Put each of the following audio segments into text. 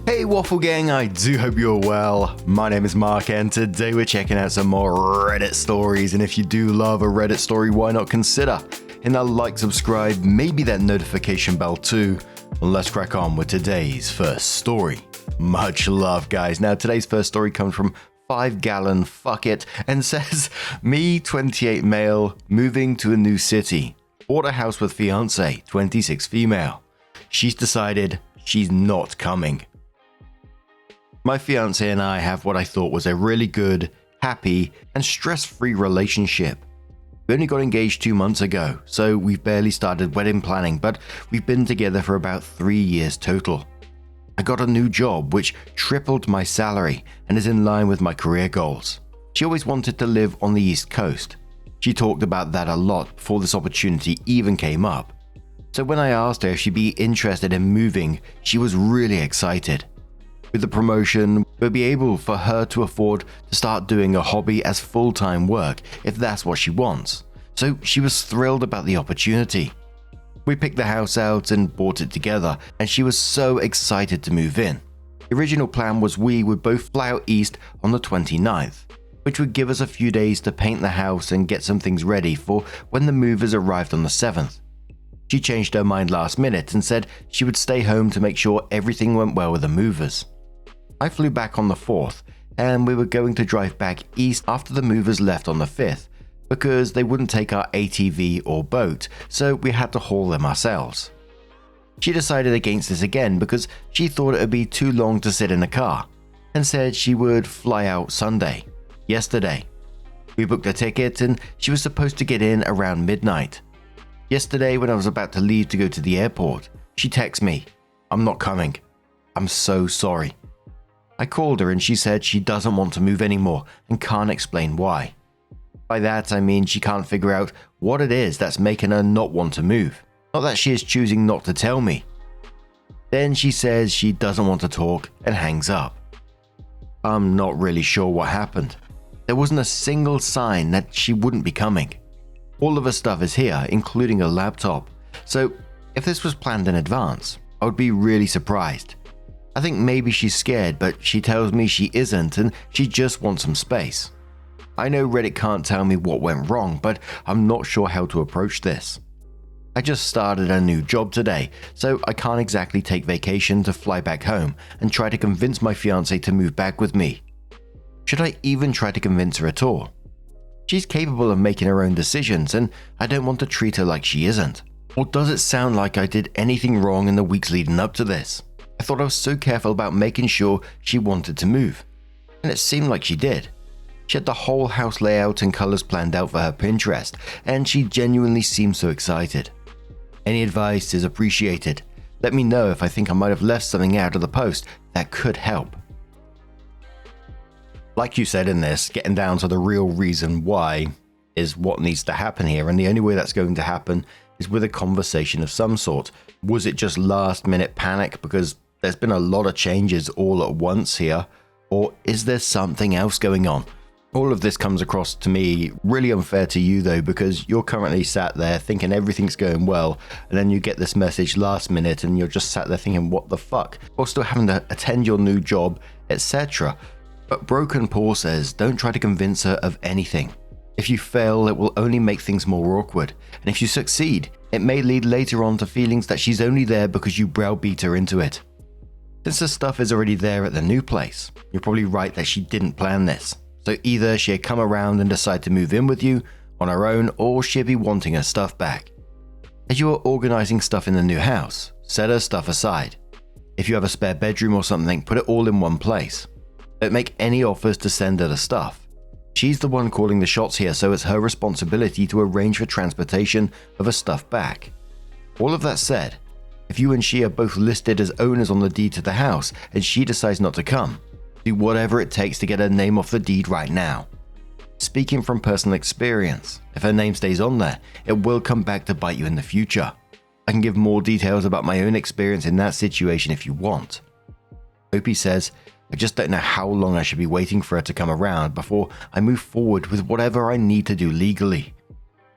Hey Waffle Gang, I do hope you're well. My name is Mark and today we're checking out some more Reddit stories, and if you do love a Reddit story, why not consider hitting that like, subscribe, maybe that notification bell too. Well, let's crack on with today's first story. Much love guys. Now today's first story comes from 5 Gallon Fuck It and says, me 28 male, moving to a new city, bought a house with fiancé, 26 female. She's decided she's not coming. My fiancé and I have what I thought was a really good, happy, and stress-free relationship. We only got engaged 2 months ago, so we've barely started wedding planning, but we've been together for about 3 years total. I got a new job which tripled my salary and is in line with my career goals. She always wanted to live on the East Coast. She talked about that a lot before this opportunity even came up. So when I asked her if she'd be interested in moving, she was really excited. With the promotion, we'll be able for her to afford to start doing a hobby as full-time work if that's what she wants. So she was thrilled about the opportunity. We picked the house out and bought it together, and she was so excited to move in. The original plan was we would both fly out east on the 29th, which would give us a few days to paint the house and get some things ready for when the movers arrived on the 7th. She changed her mind last minute and said she would stay home to make sure everything went well with the movers. I flew back on the 4th, and we were going to drive back east after the movers left on the 5th, because they wouldn't take our ATV or boat, so we had to haul them ourselves. She decided against this again because she thought it would be too long to sit in a car, and said she would fly out Sunday, yesterday. We booked a ticket and she was supposed to get in around midnight. Yesterday when I was about to leave to go to the airport, she texted me, "I'm not coming. I'm so sorry." I called her and she said she doesn't want to move anymore and can't explain why. By that I mean she can't figure out what it is that's making her not want to move, not that she is choosing not to tell me. Then she says she doesn't want to talk and hangs up. I'm not really sure what happened. There wasn't a single sign that she wouldn't be coming. All of her stuff is here, including a laptop, so if this was planned in advance, I would be really surprised. I think maybe she's scared, but she tells me she isn't and she just wants some space. I know Reddit can't tell me what went wrong, but I'm not sure how to approach this. I just started a new job today, so I can't exactly take vacation to fly back home and try to convince my fiancé to move back with me. Should I even try to convince her at all? She's capable of making her own decisions, and I don't want to treat her like she isn't. Or does it sound like I did anything wrong in the weeks leading up to this? I thought I was so careful about making sure she wanted to move, and it seemed like she did. She had the whole house layout and colors planned out for her Pinterest, and she genuinely seemed so excited. Any advice is appreciated. Let me know if I think I might have left something out of the post that could help. Like you said in this, getting down to the real reason why is what needs to happen here, and the only way that's going to happen is with a conversation of some sort. Was it just last minute panic because there's been a lot of changes all at once here, or is there something else going on? All of this comes across to me really unfair to you though, because you're currently sat there thinking everything's going well, and then you get this message last minute and you're just sat there thinking what the fuck, or still having to attend your new job, etc. But Broken Paul says don't try to convince her of anything. If you fail, it will only make things more awkward, and if you succeed, it may lead later on to feelings that she's only there because you browbeat her into it. Since the stuff is already there at the new place, you're probably right that she didn't plan this. So either she had come around and decided to move in with you on her own, or she'd be wanting her stuff back. As you are organizing stuff in the new house, set her stuff aside. If you have a spare bedroom or something, put it all in one place. Don't make any offers to send her the stuff. She's the one calling the shots here, so it's her responsibility to arrange for transportation of her stuff back. All of that said, if you and she are both listed as owners on the deed to the house and she decides not to come, do whatever it takes to get her name off the deed right now. Speaking from personal experience, if her name stays on there, it will come back to bite you in the future. I can give more details about my own experience in that situation if you want. Opie says, I just don't know how long I should be waiting for her to come around before I move forward with whatever I need to do legally.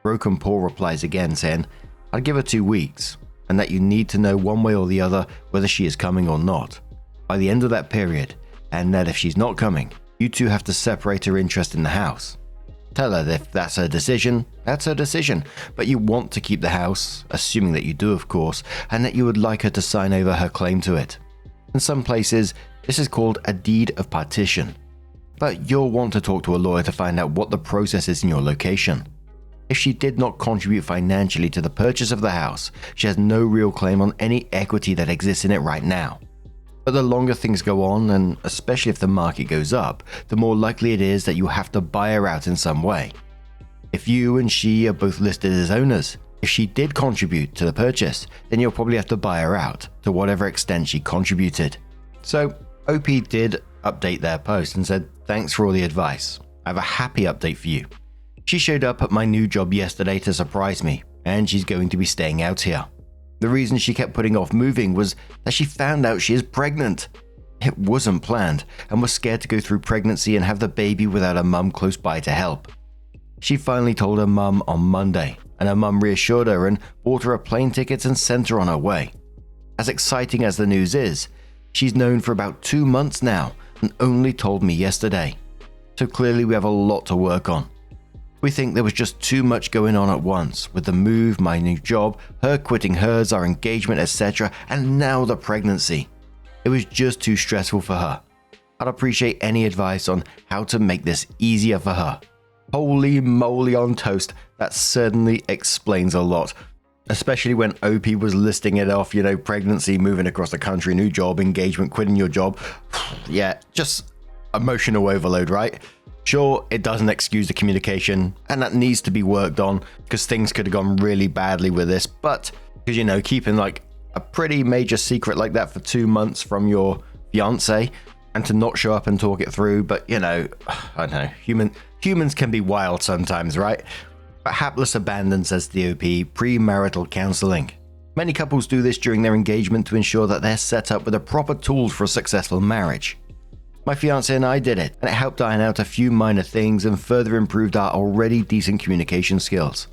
Broken Paul replies again saying, I'd give her 2 weeks, and that you need to know one way or the other whether she is coming or not. by the end of that period, and that if she's not coming, you two have to separate her interest in the house. Tell her that if that's her decision, that's her decision, but you want to keep the house, assuming that you do of course, and that you would like her to sign over her claim to it. In some places, this is called a deed of partition, but you'll want to talk to a lawyer to find out what the process is in your location. If she did not contribute financially to the purchase of the house, she has no real claim on any equity that exists in it right now. But the longer things go on, and especially if the market goes up, the more likely it is that you have to buy her out in some way. If you and she are both listed as owners, if she did contribute to the purchase, then you'll probably have to buy her out to whatever extent she contributed. So OP did update their post and said, "Thanks for all the advice. I have a happy update for you. She showed up at my new job yesterday to surprise me, and she's going to be staying out here. The reason she kept putting off moving was that she found out she is pregnant. It wasn't planned, and was scared to go through pregnancy and have the baby without her mum close by to help. She finally told her mum on Monday, and her mum reassured her and bought her a plane ticket and sent her on her way. As exciting as the news is, she's known for about 2 months now and only told me yesterday. So clearly we have a lot to work on. We think there was just too much going on at once, with the move, my new job, her quitting hers, our engagement, etc., and now the pregnancy. It was just too stressful for her. I'd appreciate any advice on how to make this easier for her." Holy moly on toast, that certainly explains a lot. Especially when OP was listing it off, pregnancy, moving across the country, new job, engagement, quitting your job. Yeah, just emotional overload, right? Sure, it doesn't excuse the communication, and that needs to be worked on, because things could have gone really badly with this, but, because, keeping like a pretty major secret like that for 2 months from your fiancé, and to not show up and talk it through, but, I don't know, humans can be wild sometimes, right? But Hapless Abandon says to the OP, premarital counseling. Many couples do this during their engagement to ensure that they're set up with the proper tools for a successful marriage. My fiancé and I did it, and it helped iron out a few minor things and further improved our already decent communication skills.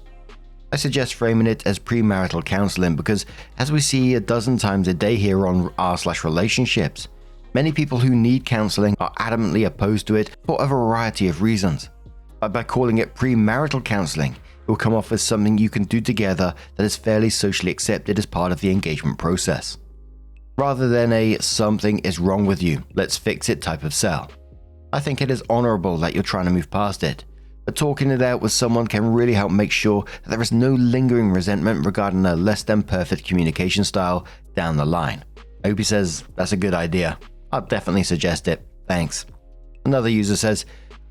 I suggest framing it as premarital counseling because, as we see a dozen times a day here on r/relationships, many people who need counseling are adamantly opposed to it for a variety of reasons. But by calling it premarital counseling, it will come off as something you can do together that is fairly socially accepted as part of the engagement process, rather than a "something is wrong with you, let's fix it" type of sell. I think it is honorable that you're trying to move past it, but talking it out with someone can really help make sure that there is no lingering resentment regarding a less than perfect communication style down the line. Opie says, "That's a good idea. I'll definitely suggest it. Thanks." Another user says,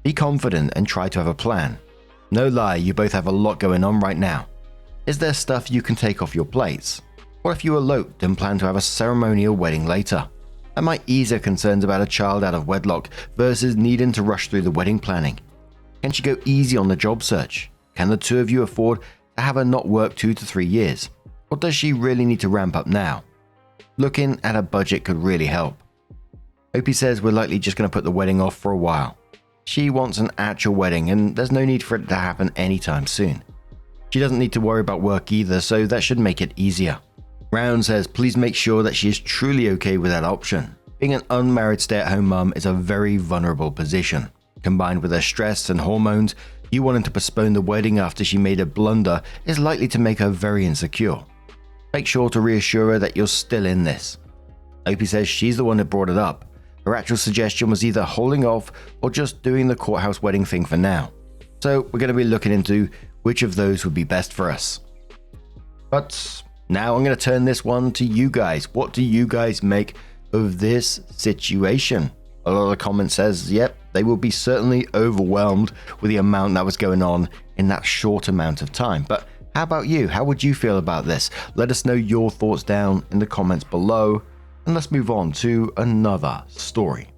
"Be confident and try to have a plan. No lie, you both have a lot going on right now. Is there stuff you can take off your plates? What if you eloped and plan to have a ceremonial wedding later? That might ease her concerns about a child out of wedlock versus needing to rush through the wedding planning. Can she go easy on the job search? Can the two of you afford to have her not work 2 to 3 years? Or does she really need to ramp up now? Looking at a budget could really help." Opie says we're likely just going to put the wedding off for a while. She wants an actual wedding and there's no need for it to happen anytime soon. She doesn't need to worry about work either, so that should make it easier. Round says, "Please make sure that she is truly okay with that option. Being an unmarried stay-at-home mum is a very vulnerable position. Combined with her stress and hormones, you wanting to postpone the wedding after she made a blunder is likely to make her very insecure. Make sure to reassure her that you're still in this." Opie says she's the one that brought it up. Her actual suggestion was either holding off or just doing the courthouse wedding thing for now. So we're going to be looking into which of those would be best for us. But now I'm going to turn this one to you guys. What do you guys make of this situation? A lot of the comments says, yep, they will be certainly overwhelmed with the amount that was going on in that short amount of time. But how about you? How would you feel about this? Let us know your thoughts down in the comments below. And let's move on to another story.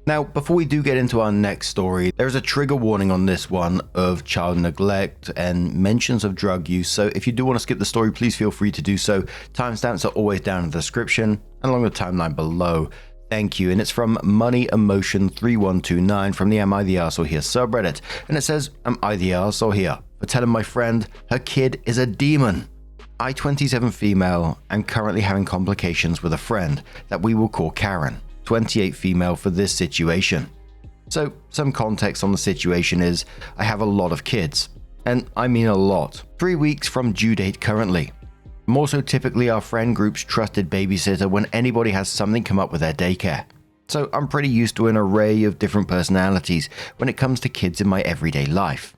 Now, before we do get into our next story, there is a trigger warning on this one of child neglect and mentions of drug use. So if you do want to skip the story, please feel free to do so. Timestamps are always down in the description and along the timeline below. Thank you. And it's from Money Emotion 3129 from the Am I the Arsehole Here subreddit. And it says, "Am I the arsehole here for telling my friend her kid is a demon? I, 27 female, am currently having complications with a friend that we will call Karen. 28 female for this situation. So some context on the situation is I have a lot of kids, and I mean a lot, 3 weeks from due date currently. I'm also typically our friend group's trusted babysitter when anybody has something come up with their daycare. So I'm pretty used to an array of different personalities when it comes to kids in my everyday life.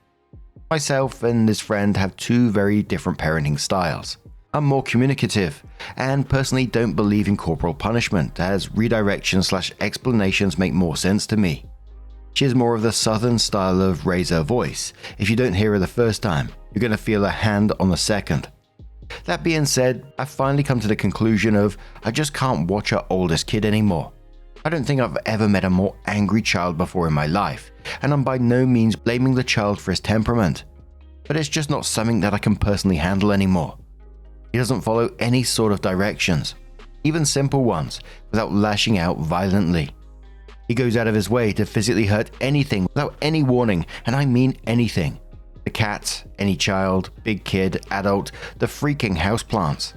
Myself and this friend have two very different parenting styles. I'm more communicative and personally don't believe in corporal punishment, as redirection/explanations make more sense to me. She has more of the southern style of raise her voice. If you don't hear her the first time, you're going to feel a hand on the second. That being said, I've finally come to the conclusion of I just can't watch our oldest kid anymore. I don't think I've ever met a more angry child before in my life, and I'm by no means blaming the child for his temperament. But it's just not something that I can personally handle anymore. He doesn't follow any sort of directions, even simple ones, without lashing out violently. He goes out of his way to physically hurt anything without any warning, and I mean anything. The cat, any child, big kid, adult, the freaking houseplants.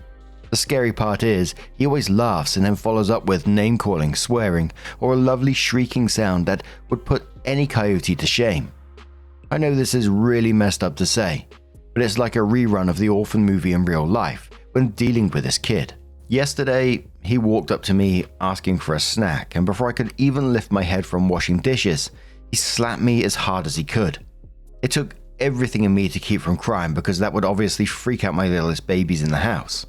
The scary part is, he always laughs and then follows up with name-calling, swearing, or a lovely shrieking sound that would put any coyote to shame. I know this is really messed up to say, but it's like a rerun of the orphan movie in real life when dealing with this kid. Yesterday, he walked up to me asking for a snack, and before I could even lift my head from washing dishes, he slapped me as hard as he could. It took everything in me to keep from crying because that would obviously freak out my littlest babies in the house.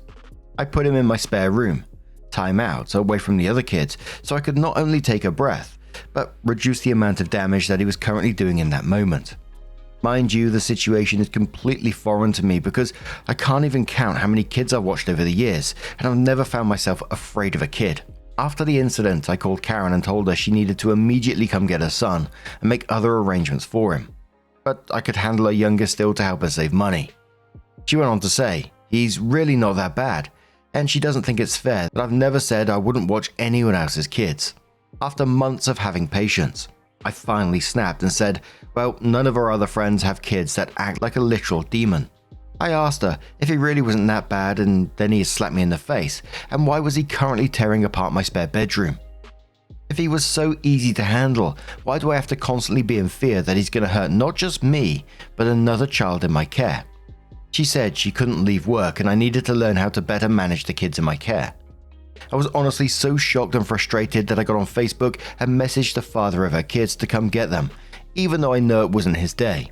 I put him in my spare room, time out, away from the other kids, so I could not only take a breath, but reduce the amount of damage that he was currently doing in that moment. Mind you, the situation is completely foreign to me because I can't even count how many kids I've watched over the years, and I've never found myself afraid of a kid. After the incident, I called Karen and told her she needed to immediately come get her son and make other arrangements for him. But I could handle her younger still to help her save money. She went on to say, he's really not that bad, and she doesn't think it's fair that I've never said I wouldn't watch anyone else's kids. After months of having patience, I finally snapped and said, well, none of our other friends have kids that act like a literal demon. I asked her if he really wasn't that bad, and then he slapped me in the face, and why was he currently tearing apart my spare bedroom? If he was so easy to handle, why do I have to constantly be in fear that he's going to hurt not just me, but another child in my care? She said she couldn't leave work and I needed to learn how to better manage the kids in my care. I was honestly so shocked and frustrated that I got on Facebook and messaged the father of her kids to come get them, even though I know it wasn't his day.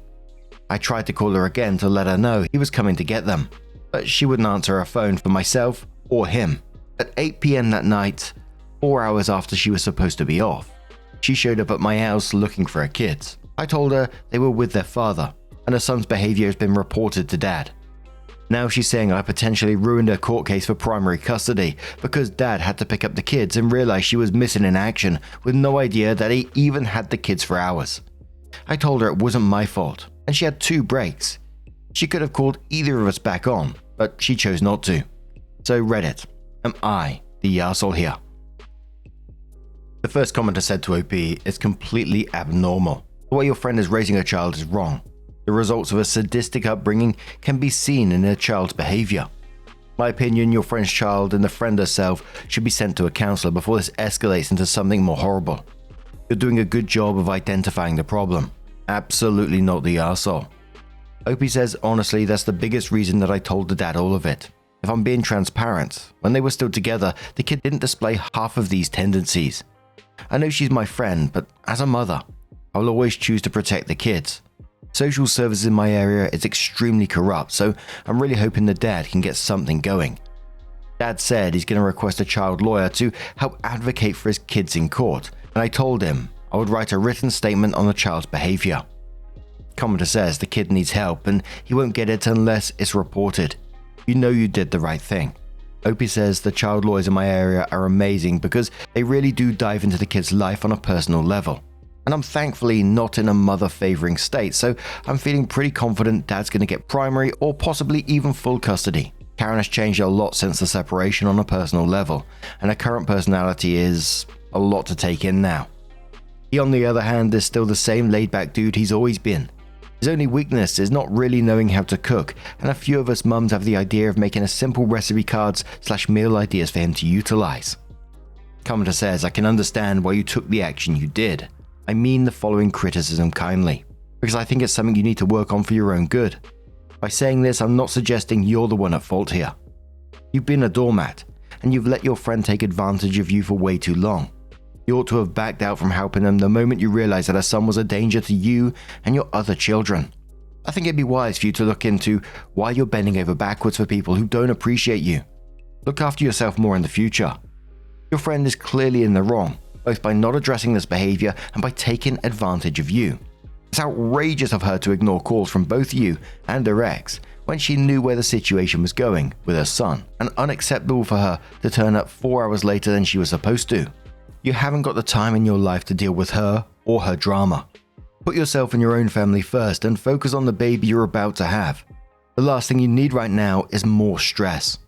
I tried to call her again to let her know he was coming to get them, but she wouldn't answer her phone for myself or him. At 8 p.m. that night, 4 hours after she was supposed to be off, she showed up at my house looking for her kids. I told her they were with their father, and her son's behavior has been reported to dad. Now she's saying I potentially ruined her court case for primary custody because dad had to pick up the kids and realized she was missing in action with no idea that he even had the kids for hours. I told her it wasn't my fault, and she had 2 breaks. She could have called either of us back on, but she chose not to. So Reddit, am I the arsehole here? The first commenter said to OP, it's completely abnormal. The way your friend is raising a child is wrong. The results of a sadistic upbringing can be seen in a child's behavior. My opinion, your friend's child and the friend herself should be sent to a counselor before this escalates into something more horrible. You're doing a good job of identifying the problem. Absolutely not the arsehole. Opie says, honestly, that's the biggest reason that I told the dad all of it. If I'm being transparent, when they were still together, the kid didn't display half of these tendencies. I know she's my friend, but as a mother, I will always choose to protect the kids. Social services in my area is extremely corrupt, so I'm really hoping the dad can get something going. Dad said he's going to request a child lawyer to help advocate for his kids in court, and I told him I would write a written statement on the child's behavior. Commenter says the kid needs help and he won't get it unless it's reported. You know you did the right thing. Opie says the child lawyers in my area are amazing because they really do dive into the kid's life on a personal level. And I'm thankfully not in a mother-favoring state, so I'm feeling pretty confident dad's going to get primary or possibly even full custody. Karen has changed a lot since the separation on a personal level, and her current personality is a lot to take in now. He, on the other hand, is still the same laid-back dude he's always been. His only weakness is not really knowing how to cook, and a few of us mums have the idea of making a simple recipe cards / meal ideas for him to utilize. Commenter says, I can understand why you took the action you did. I mean the following criticism kindly, because I think it's something you need to work on for your own good. By saying this, I'm not suggesting you're the one at fault here. You've been a doormat, and you've let your friend take advantage of you for way too long. You ought to have backed out from helping them the moment you realized that her son was a danger to you and your other children. I think it'd be wise for you to look into why you're bending over backwards for people who don't appreciate you. Look after yourself more in the future. Your friend is clearly in the wrong, both by not addressing this behavior and by taking advantage of you. It's outrageous of her to ignore calls from both you and her ex when she knew where the situation was going with her son, and unacceptable for her to turn up 4 hours later than she was supposed to. You haven't got the time in your life to deal with her or her drama. Put yourself and your own family first and focus on the baby you're about to have. The last thing you need right now is more stress.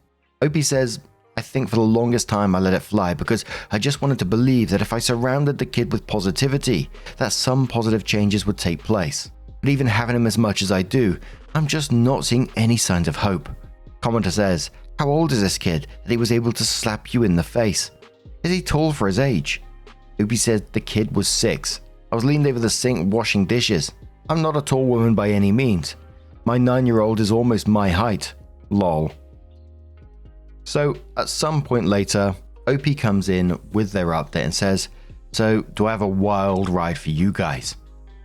Opie says, I think for the longest time I let it fly because I just wanted to believe that if I surrounded the kid with positivity, that some positive changes would take place. But even having him as much as I do, I'm just not seeing any signs of hope. Commenter says, how old is this kid that he was able to slap you in the face? Is he tall for his age? Opie says the kid was 6. I was leaned over the sink washing dishes. I'm not a tall woman by any means. My 9-year-old is almost my height. Lol. So, at some point later, OP comes in with their update and says, so, do I have a wild ride for you guys?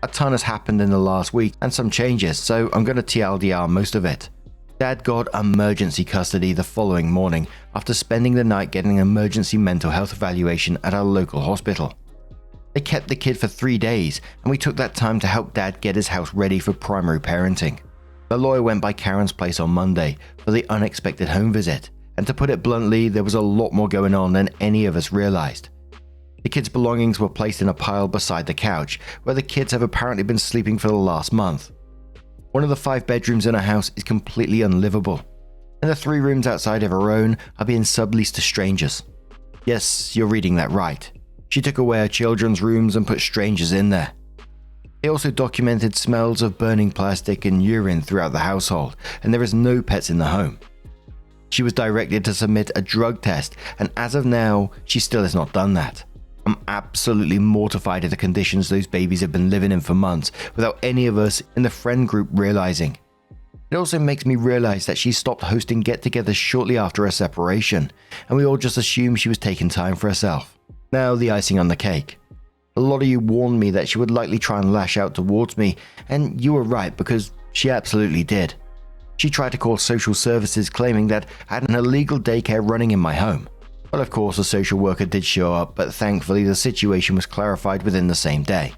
A ton has happened in the last week and some changes, so I'm going to TLDR most of it. Dad got emergency custody the following morning after spending the night getting an emergency mental health evaluation at our local hospital. They kept the kid for 3 days, and we took that time to help Dad get his house ready for primary parenting. The lawyer went by Karen's place on Monday for the unexpected home visit, and to put it bluntly, there was a lot more going on than any of us realized. The kids' belongings were placed in a pile beside the couch, where the kids have apparently been sleeping for the last month. One of the 5 bedrooms in our house is completely unlivable, and the 3 rooms outside of her own are being subleased to strangers. Yes, you're reading that right. She took away her children's rooms and put strangers in there. They also documented smells of burning plastic and urine throughout the household, and there is no pets in the home. She was directed to submit a drug test, and as of now, she still has not done that. I'm absolutely mortified at the conditions those babies have been living in for months without any of us in the friend group realizing. It also makes me realize that she stopped hosting get-togethers shortly after her separation, and we all just assumed she was taking time for herself. Now the icing on the cake. A lot of you warned me that she would likely try and lash out towards me, and you were right because she absolutely did. She tried to call social services claiming that I had an illegal daycare running in my home. Well, of course, a social worker did show up, but thankfully the situation was clarified within the same day.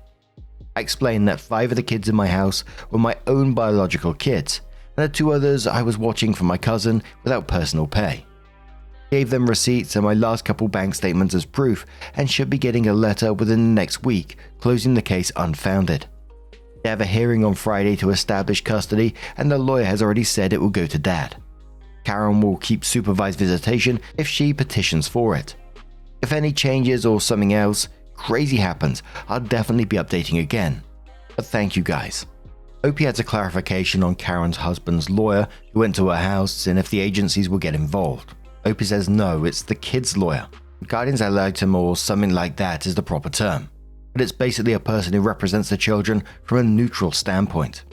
I explained that 5 of the kids in my house were my own biological kids, and the 2 others I was watching for my cousin without personal pay. Gave them receipts and my last couple bank statements as proof, and should be getting a letter within the next week closing the case unfounded. They have a hearing on Friday to establish custody, and the lawyer has already said it will go to Dad. Karen will keep supervised visitation if she petitions for it. If any changes or something else crazy happens, I'll definitely be updating again. But thank you guys. Opie adds a clarification on Karen's husband's lawyer who went to her house and if the agencies will get involved. Opie says no, it's the kid's lawyer. Guardians ad litem or something like that is the proper term. But it's basically a person who represents the children from a neutral standpoint.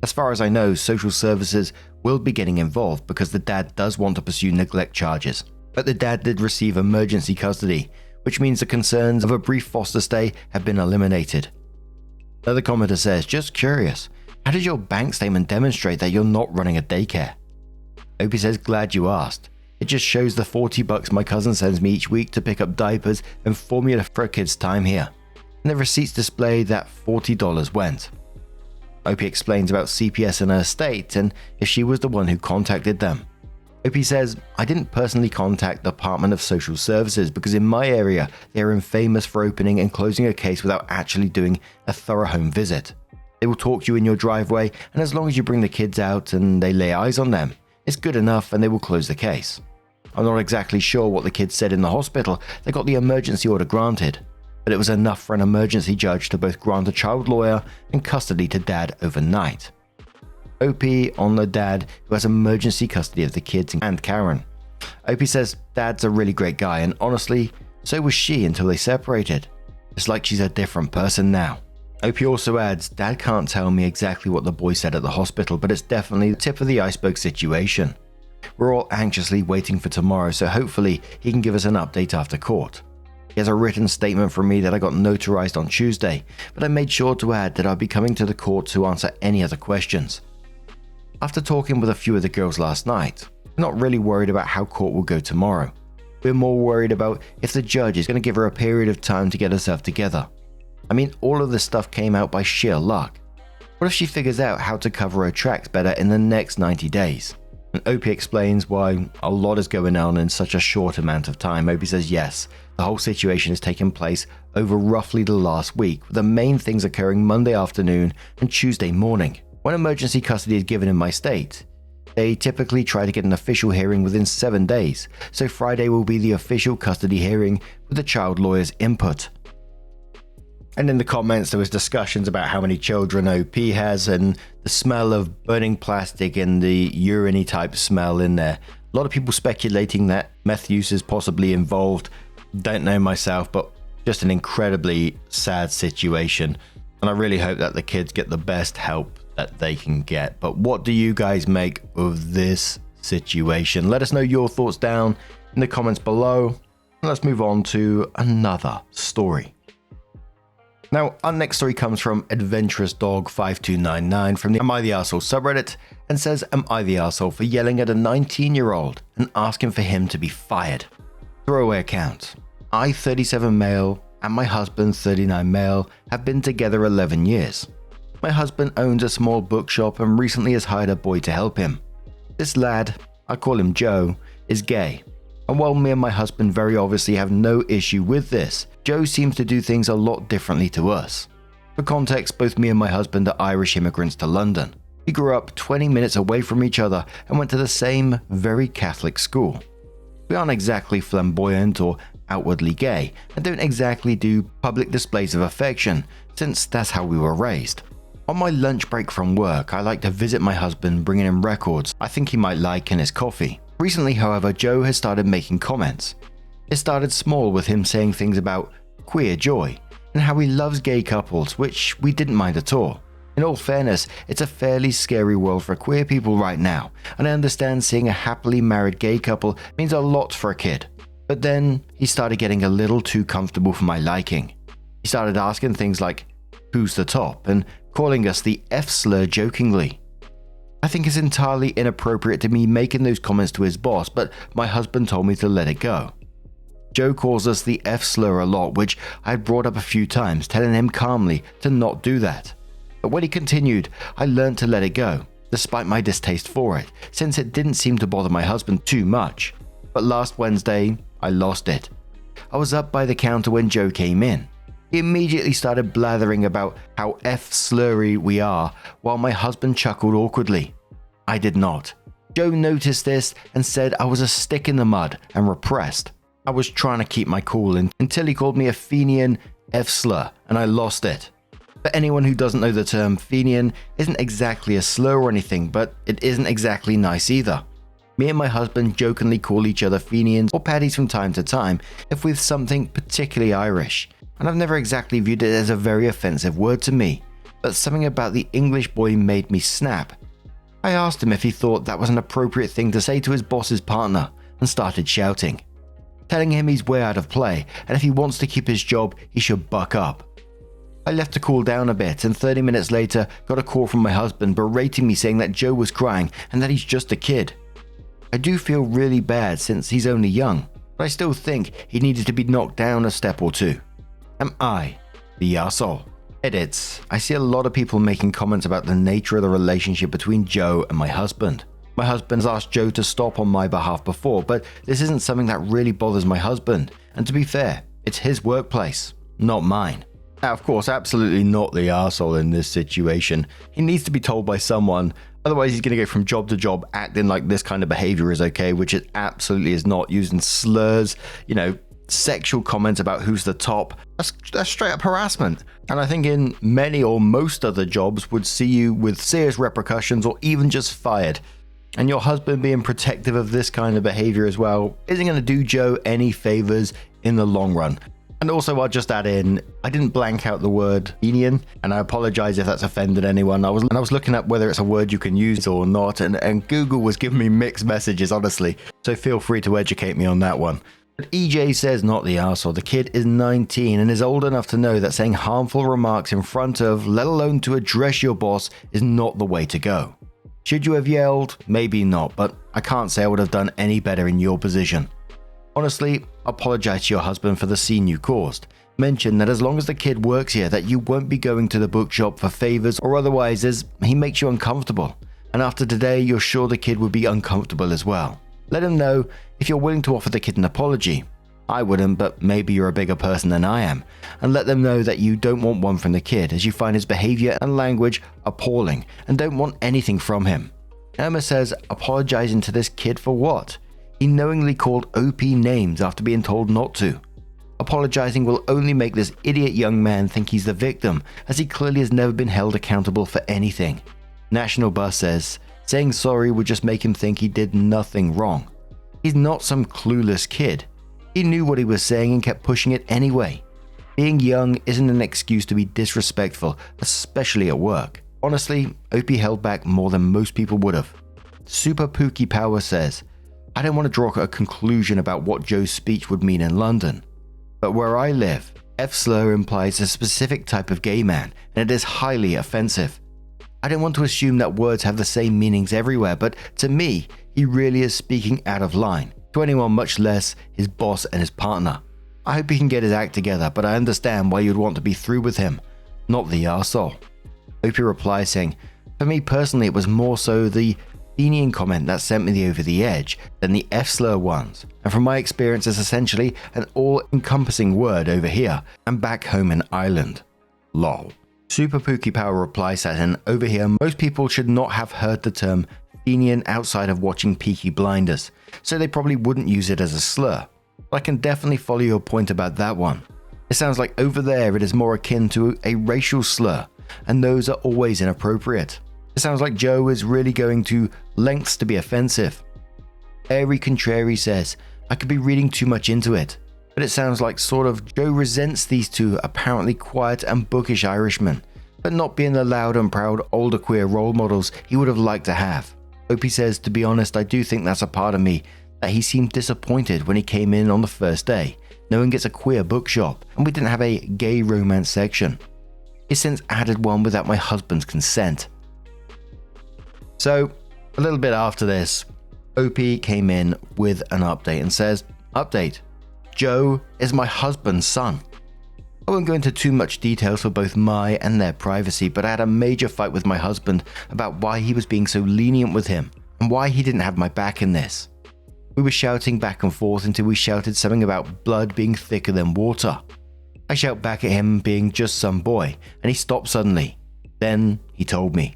As far as I know, social services will be getting involved because the dad does want to pursue neglect charges. But the dad did receive emergency custody, which means the concerns of a brief foster stay have been eliminated. Another commenter says, just curious, how did your bank statement demonstrate that you're not running a daycare? Opie says, glad you asked. It just shows the $40 my cousin sends me each week to pick up diapers and formula for a kid's time here. And the receipts display that $40 went. Opie explains about CPS and her estate and if she was the one who contacted them. Opie says, I didn't personally contact the Department of Social Services because in my area they are infamous for opening and closing a case without actually doing a thorough home visit. They will talk to you in your driveway, and as long as you bring the kids out and they lay eyes on them, it's good enough and they will close the case. I'm not exactly sure what the kids said in the hospital. They got the emergency order granted, but it was enough for an emergency judge to both grant a child lawyer and custody to Dad overnight. Opie on the dad who has emergency custody of the kids and Karen. Opie says Dad's a really great guy and honestly, So was she until they separated. It's like she's a different person now. OP also adds, Dad can't tell me exactly what the boy said at the hospital, but it's definitely the tip of the iceberg situation. We're all anxiously waiting for tomorrow, so hopefully he can give us an update after court. He has a written statement from me that I got notarized on Tuesday, but I made sure to add that I'll be coming to the court to answer any other questions. After talking with a few of the girls last night, we're not really worried about how court will go tomorrow. We're more worried about if the judge is going to give her a period of time to get herself together. I mean, all of this stuff came out by sheer luck. What if she figures out how to cover her tracks better in the next 90 days? And OP explains why a lot is going on in such a short amount of time. OP says yes, the whole situation has taken place over roughly the last week, with the main things occurring Monday afternoon and Tuesday morning. When emergency custody is given in my state, they typically try to get an official hearing within 7 days, so Friday will be the official custody hearing with the child lawyer's input. And in the comments there was discussions about how many children OP has and the smell of burning plastic and the urine type smell in there. A lot of people speculating that meth use is possibly involved. Don't know myself, but just an incredibly sad situation. And I really hope that the kids get the best help that they can get. But what do you guys make of this situation? Let us know your thoughts down in the comments below. And let's move on to another story. Now, our next story comes from Adventurous Dog 5299 from the Am I the Arsehole subreddit and says, Am I the arsehole for yelling at a 19-year-old and asking for him to be fired? Throwaway account. I, 37 male, and my husband, 39 male, have been together 11 years. My husband owns a small bookshop and recently has hired a boy to help him. This lad, I call him Joe, is gay. And while me and my husband very obviously have no issue with this, Joe seems to do things a lot differently to us. For context, both me and my husband are Irish immigrants to London. We grew up 20 minutes away from each other and went to the same very Catholic school. We aren't exactly flamboyant or outwardly gay and don't exactly do public displays of affection, since that's how we were raised. On my lunch break from work, I like to visit my husband, bringing him records I think he might like in his coffee. Recently, however, Joe has started making comments. It started small with him saying things about queer joy and how he loves gay couples, which we didn't mind at all. In all fairness, it's a fairly scary world for queer people right now, and I understand seeing a happily married gay couple means a lot for a kid. But then he started getting a little too comfortable for my liking. He started asking things like, who's the top, and calling us the F slur jokingly. I think it's entirely inappropriate to me making those comments to his boss, but my husband told me to let it go. Joe calls us the F slur a lot, which I had brought up a few times, telling him calmly to not do that. But when he continued, I learned to let it go, despite my distaste for it, since it didn't seem to bother my husband too much. But last Wednesday, I lost it. I was up by the counter when Joe came in. He immediately started blathering about how F-slurry we are, while my husband chuckled awkwardly. I did not. Joe noticed this and said I was a stick in the mud and repressed. I was trying to keep my cool until he called me a Fenian F-slur, and I lost it. For anyone who doesn't know the term, Fenian isn't exactly a slur or anything, but it isn't exactly nice either. Me and my husband jokingly call each other Fenians or Paddies from time to time if we've something particularly Irish. And I've never exactly viewed it as a very offensive word to me, but something about the English boy made me snap. I asked him if he thought that was an appropriate thing to say to his boss's partner and started shouting, telling him he's way out of play and if he wants to keep his job, he should buck up. I left to cool down a bit and 30 minutes later got a call from my husband berating me saying that Joe was crying and that he's just a kid. I do feel really bad since he's only young, but I still think he needed to be knocked down a step or two. Am I the arsehole? Edits. I see a lot of people making comments about the nature of the relationship between Joe and my husband. My husband's asked Joe to stop on my behalf before, but this isn't something that really bothers my husband. And to be fair, it's his workplace, not mine. Now, of course, absolutely not the arsehole in this situation. He needs to be told by someone, otherwise he's going to go from job to job acting like this kind of behavior is okay, which it absolutely is not, using slurs, sexual comments about who's the top. That's straight up harassment. And I think in many or most other jobs would see you with serious repercussions or even just fired. And your husband being protective of this kind of behavior as well isn't going to do Joe any favors in the long run. And also, I'll just add in, I didn't blank out the word Fenian, and I apologize if that's offended anyone. I was looking up whether it's a word you can use or not, and Google was giving me mixed messages, honestly. So feel free to educate me on that one. But EJ says not the arsehole. The kid is 19 and is old enough to know that saying harmful remarks in front of, let alone to address your boss, is not the way to go. Should you have yelled? Maybe not, but I can't say I would have done any better in your position. Honestly, apologize to your husband for the scene you caused. Mention that as long as the kid works here, that you won't be going to the bookshop for favors or otherwise, as he makes you uncomfortable. And after today, you're sure the kid would be uncomfortable as well. Let him know if you're willing to offer the kid an apology. I wouldn't, but maybe you're a bigger person than I am. And let them know that you don't want one from the kid, as you find his behavior and language appalling and don't want anything from him. Emma says, apologizing to this kid for what? He knowingly called OP names after being told not to. Apologizing will only make this idiot young man think he's the victim, as he clearly has never been held accountable for anything. National Bus says, saying sorry would just make him think he did nothing wrong. He's not some clueless kid. He knew what he was saying and kept pushing it anyway. Being young isn't an excuse to be disrespectful, especially at work. Honestly, OP held back more than most people would have. Super Pookie Power says, I don't want to draw a conclusion about what Joe's speech would mean in London, but where I live, F-slur implies a specific type of gay man, and it is highly offensive. I don't want to assume that words have the same meanings everywhere, but to me, he really is speaking out of line, to anyone much less his boss and his partner. I hope he can get his act together, but I understand why you'd want to be through with him, not the arsehole. Opie replies saying, for me personally, it was more so the Fenian comment that sent me over the edge than the F-slur ones, and from my experience it's essentially an all-encompassing word over here and back home in Ireland. Lol. Super Pookie Power replies that over here most people should not have heard the term Fenian outside of watching Peaky Blinders, so they probably wouldn't use it as a slur. But I can definitely follow your point about that one. It sounds like over there it is more akin to a racial slur, and those are always inappropriate. It sounds like Joe is really going to lengths to be offensive. Airy Contrary says, I could be reading too much into it, but it sounds like sort of Joe resents these two apparently quiet and bookish Irishmen, but not being the loud and proud older queer role models he would have liked to have. Opie says, to be honest, I do think that's a part of me, that he seemed disappointed when he came in on the first day, knowing it's a queer bookshop, and we didn't have a gay romance section. He's since added one without my husband's consent. So, a little bit after this, OP came in with an update and says, update, Joe is my husband's son. I won't go into too much details for both my and their privacy, but I had a major fight with my husband about why he was being so lenient with him and why he didn't have my back in this. We were shouting back and forth until we shouted something about blood being thicker than water. I shout back at him being just some boy, and he stopped suddenly. Then he told me.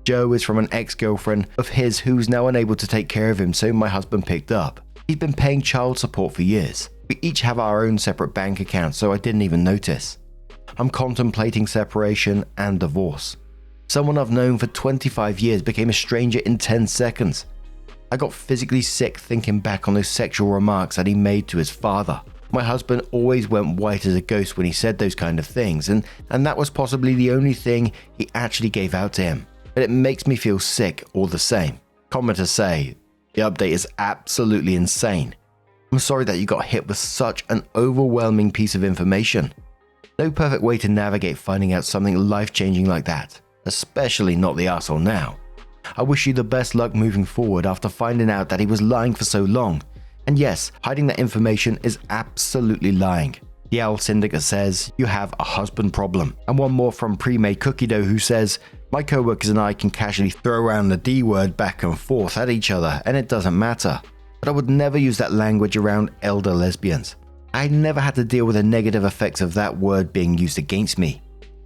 Joe is from an ex-girlfriend of his who's now unable to take care of him, so my husband picked up. He's been paying child support for years. We each have our own separate bank accounts, so I didn't even notice. I'm contemplating separation and divorce. Someone I've known for 25 years became a stranger in 10 seconds. I got physically sick thinking back on those sexual remarks that he made to his father. My husband always went white as a ghost when he said those kind of things, and that was possibly the only thing he actually gave out to him. But it makes me feel sick all the same. Commenters say, the update is absolutely insane. I'm sorry that you got hit with such an overwhelming piece of information. No perfect way to navigate finding out something life-changing like that, especially not the arsehole now. I wish you the best luck moving forward after finding out that he was lying for so long. And yes, hiding that information is absolutely lying. The Owl Syndicate says, you have a husband problem. And one more from Pre-Made Cookie Dough who says, my co-workers and I can casually throw around the D word back and forth at each other and it doesn't matter. But I would never use that language around elder lesbians. I never had to deal with the negative effects of that word being used against me.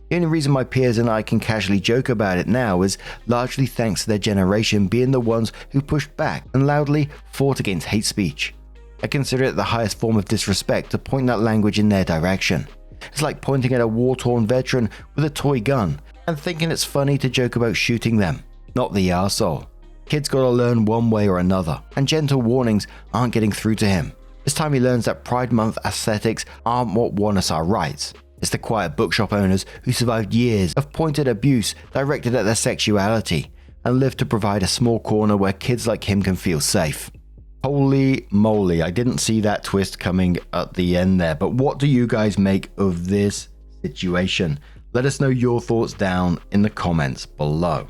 The only reason my peers and I can casually joke about it now is largely thanks to their generation being the ones who pushed back and loudly fought against hate speech. I consider it the highest form of disrespect to point that language in their direction. It's like pointing at a war-torn veteran with a toy gun and thinking it's funny to joke about shooting them, not the arsehole. Kids gotta learn one way or another, and gentle warnings aren't getting through to him. It's time he learns that Pride Month aesthetics aren't what won us our rights. It's the quiet bookshop owners who survived years of pointed abuse directed at their sexuality and live to provide a small corner where kids like him can feel safe. Holy moly, I didn't see that twist coming at the end there, but what do you guys make of this situation? Let us know your thoughts down in the comments below.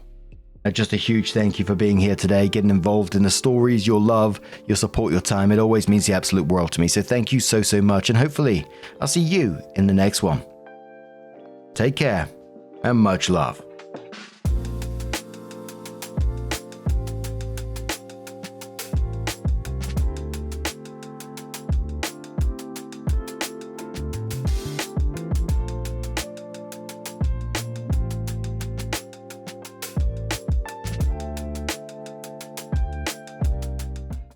And just a huge thank you for being here today, getting involved in the stories, your love, your support, your time. It always means the absolute world to me. So thank you so much. And hopefully I'll see you in the next one. Take care and much love.